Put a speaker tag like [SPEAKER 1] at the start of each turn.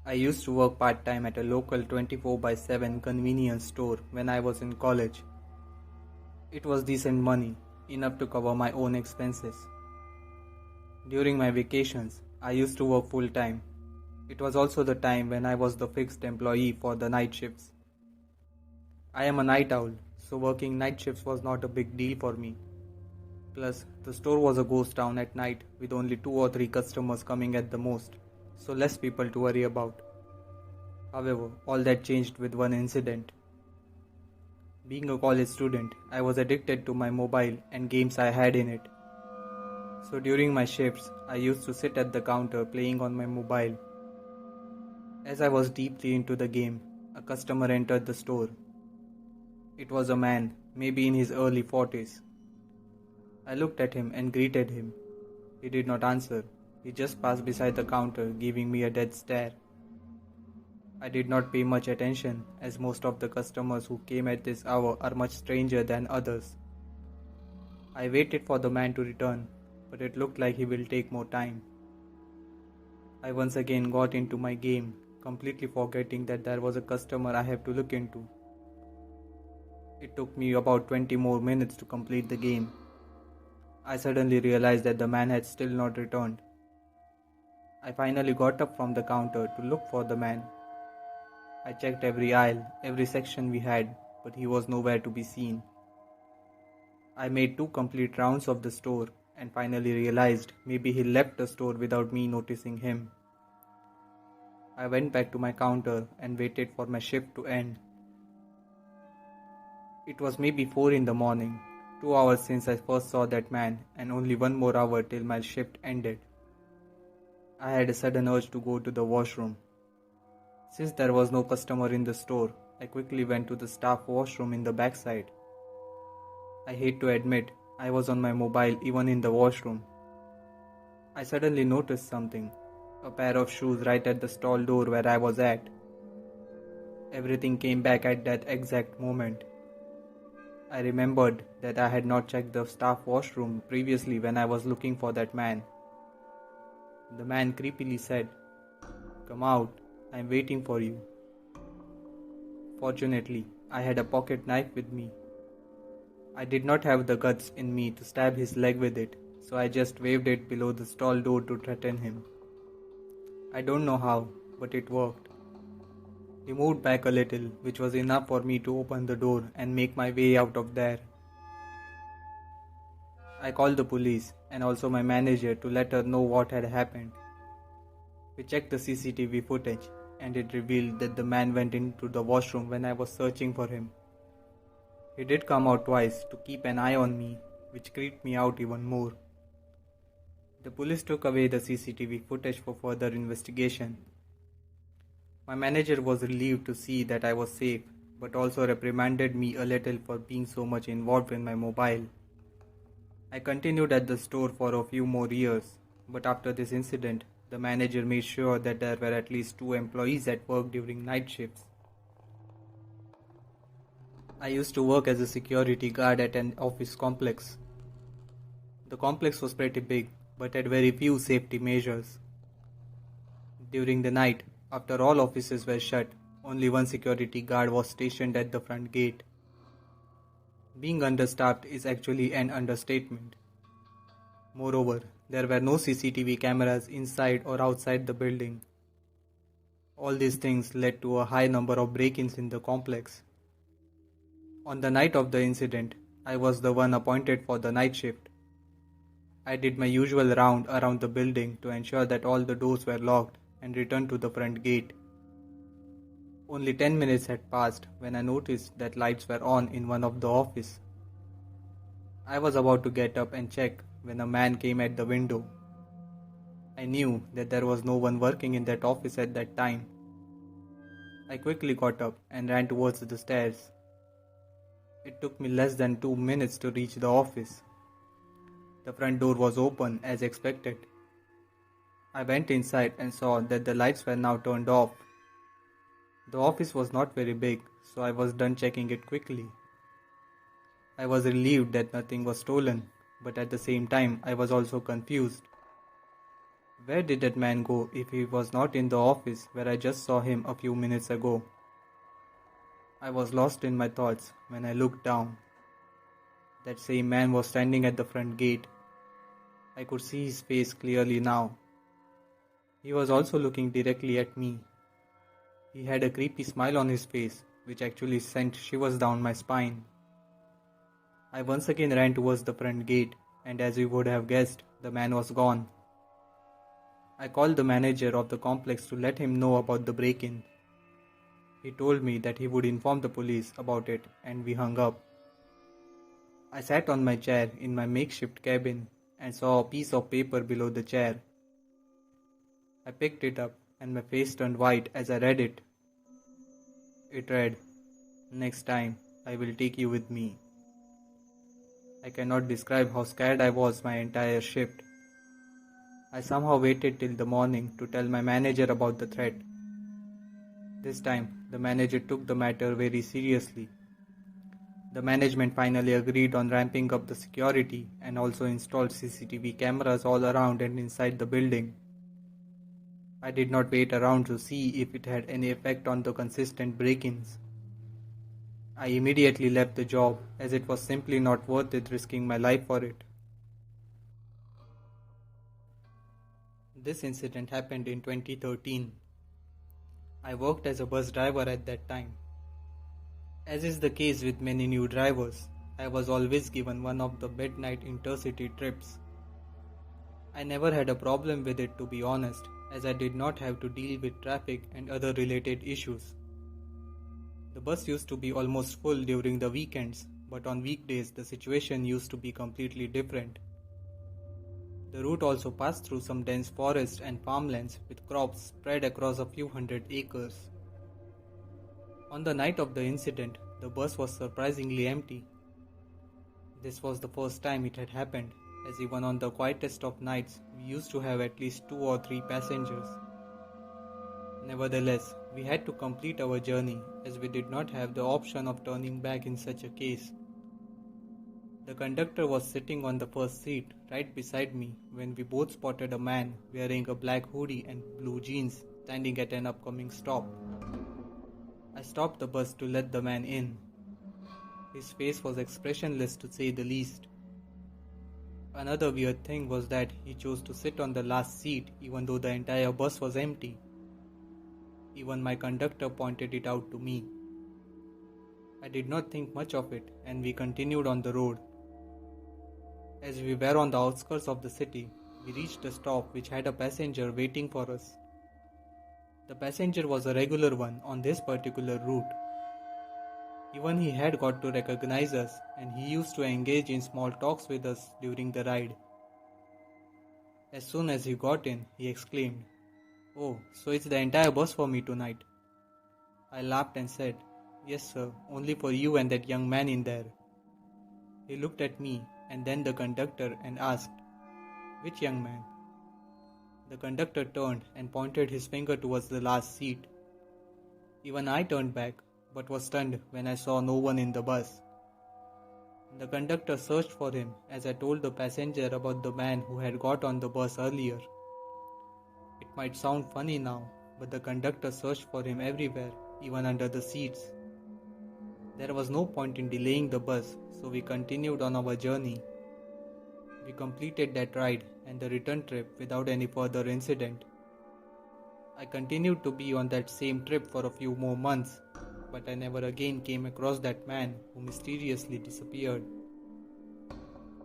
[SPEAKER 1] I used to work part time at a local 24 by 7 convenience store when I was in college. It was decent money, enough to cover my own expenses. During my vacations, I used to work full time. It was also the time when I was the fixed employee for the night shifts. I am a night owl, so working night shifts was not a big deal for me. Plus, the store was a ghost town at night with only 2 or 3 customers coming at the most, so less people to worry about. However, all that changed with one incident. Being a college student, I was addicted to my mobile and games I had in it. So during my shifts, I used to sit at the counter playing on my mobile. As I was deeply into the game, a customer entered the store. It was a man, maybe in his early 40s. I looked at him and greeted him. He did not answer. He just passed beside the counter, giving me a dead stare. I did not pay much attention, as most of the customers who came at this hour are much stranger than others. I waited for the man to return, but it looked like he will take more time. I once again got into my game, completely forgetting that there was a customer I have to look into. It took me about 20 more minutes to complete the game. I suddenly realized that the man had still not returned. I finally got up from the counter to look for the man. I checked every aisle, every section we had, but he was nowhere to be seen. I made 2 complete rounds of the store and finally realized maybe he left the store without me noticing him. I went back to my counter and waited for my shift to end. It was maybe 4 in the morning, 2 hours since I first saw that man, and only 1 more hour till my shift ended. I had a sudden urge to go to the washroom. Since there was no customer in the store, I quickly went to the staff washroom in the backside. I hate to admit, I was on my mobile even in the washroom. I suddenly noticed something, a pair of shoes right at the stall door where I was at. Everything came back at that exact moment. I remembered that I had not checked the staff washroom previously when I was looking for that man. The man creepily said, "Come out, I am waiting for you." Fortunately, I had a pocket knife with me. I did not have the guts in me to stab his leg with it, so I just waved it below the stall door to threaten him. I don't know how, but it worked. He moved back a little, which was enough for me to open the door and make my way out of there. I called the police and also my manager to let her know what had happened. We checked the CCTV footage and it revealed that the man went into the washroom when I was searching for him. He did come out twice to keep an eye on me, which creeped me out even more. The police took away the CCTV footage for further investigation. My manager was relieved to see that I was safe, but also reprimanded me a little for being so much involved in my mobile. I continued at the store for a few more years, but after this incident, the manager made sure that there were at least 2 employees at work during night shifts. I used to work as a security guard at an office complex. The complex was pretty big, but had very few safety measures. During the night, after all offices were shut, only one security guard was stationed at the front gate. Being understaffed is actually an understatement. Moreover, there were no CCTV cameras inside or outside the building. All these things led to a high number of break-ins in the complex. On the night of the incident, I was the one appointed for the night shift. I did my usual round around the building to ensure that all the doors were locked and returned to the front gate. Only 10 minutes had passed when I noticed that lights were on in one of the offices. I was about to get up and check when a man came at the window. I knew that there was no one working in that office at that time. I quickly got up and ran towards the stairs. It took me less than 2 minutes to reach the office. The front door was open as expected. I went inside and saw that the lights were now turned off. The office was not very big, so I was done checking it quickly. I was relieved that nothing was stolen, but at the same time I was also confused. Where did that man go if he was not in the office where I just saw him a few minutes ago? I was lost in my thoughts when I looked down. That same man was standing at the front gate. I could see his face clearly now. He was also looking directly at me. He had a creepy smile on his face, which actually sent shivers down my spine. I once again ran towards the front gate, and as you would have guessed, the man was gone. I called the manager of the complex to let him know about the break-in. He told me that he would inform the police about it, and we hung up. I sat on my chair in my makeshift cabin and saw a piece of paper below the chair. I picked it up and my face turned white as I read it. It read, "Next time, I will take you with me." I cannot describe how scared I was my entire shift. I somehow waited till the morning to tell my manager about the threat. This time, the manager took the matter very seriously. The management finally agreed on ramping up the security and also installed CCTV cameras all around and inside the building. I did not wait around to see if it had any effect on the consistent break-ins. I immediately left the job as it was simply not worth it risking my life for it. This incident happened in 2013. I worked as a bus driver at that time. As is the case with many new drivers, I was always given one of the midnight intercity trips. I never had a problem with it, to be honest, as I did not have to deal with traffic and other related issues. The bus used to be almost full during the weekends, but on weekdays the situation used to be completely different. The route also passed through some dense forests and farmlands with crops spread across a few hundred acres. On the night of the incident, the bus was surprisingly empty. This was the first time it had happened, as even on the quietest of nights, we used to have at least 2 or 3 passengers. Nevertheless, we had to complete our journey as we did not have the option of turning back in such a case. The conductor was sitting on the first seat right beside me when we both spotted a man wearing a black hoodie and blue jeans standing at an upcoming stop. I stopped the bus to let the man in. His face was expressionless to say the least. Another weird thing was that he chose to sit on the last seat even though the entire bus was empty. Even my conductor pointed it out to me. I did not think much of it and we continued on the road. As we were on the outskirts of the city, we reached a stop which had a passenger waiting for us. The passenger was a regular one on this particular route. Even he had got to recognize us and he used to engage in small talks with us during the ride. As soon as he got in, he exclaimed, "Oh, so it's the entire bus for me tonight." I laughed and said, "Yes sir, only for you and that young man in there." He looked at me and then the conductor and asked, "Which young man?" The conductor turned and pointed his finger towards the last seat. Even I turned back, but was stunned when I saw no one in the bus. The conductor searched for him as I told the passenger about the man who had got on the bus earlier. It might sound funny now, but the conductor searched for him everywhere, even under the seats. There was no point in delaying the bus, so we continued on our journey. We completed that ride and the return trip without any further incident. I continued to be on that same trip for a few more months, but I never again came across that man who mysteriously disappeared.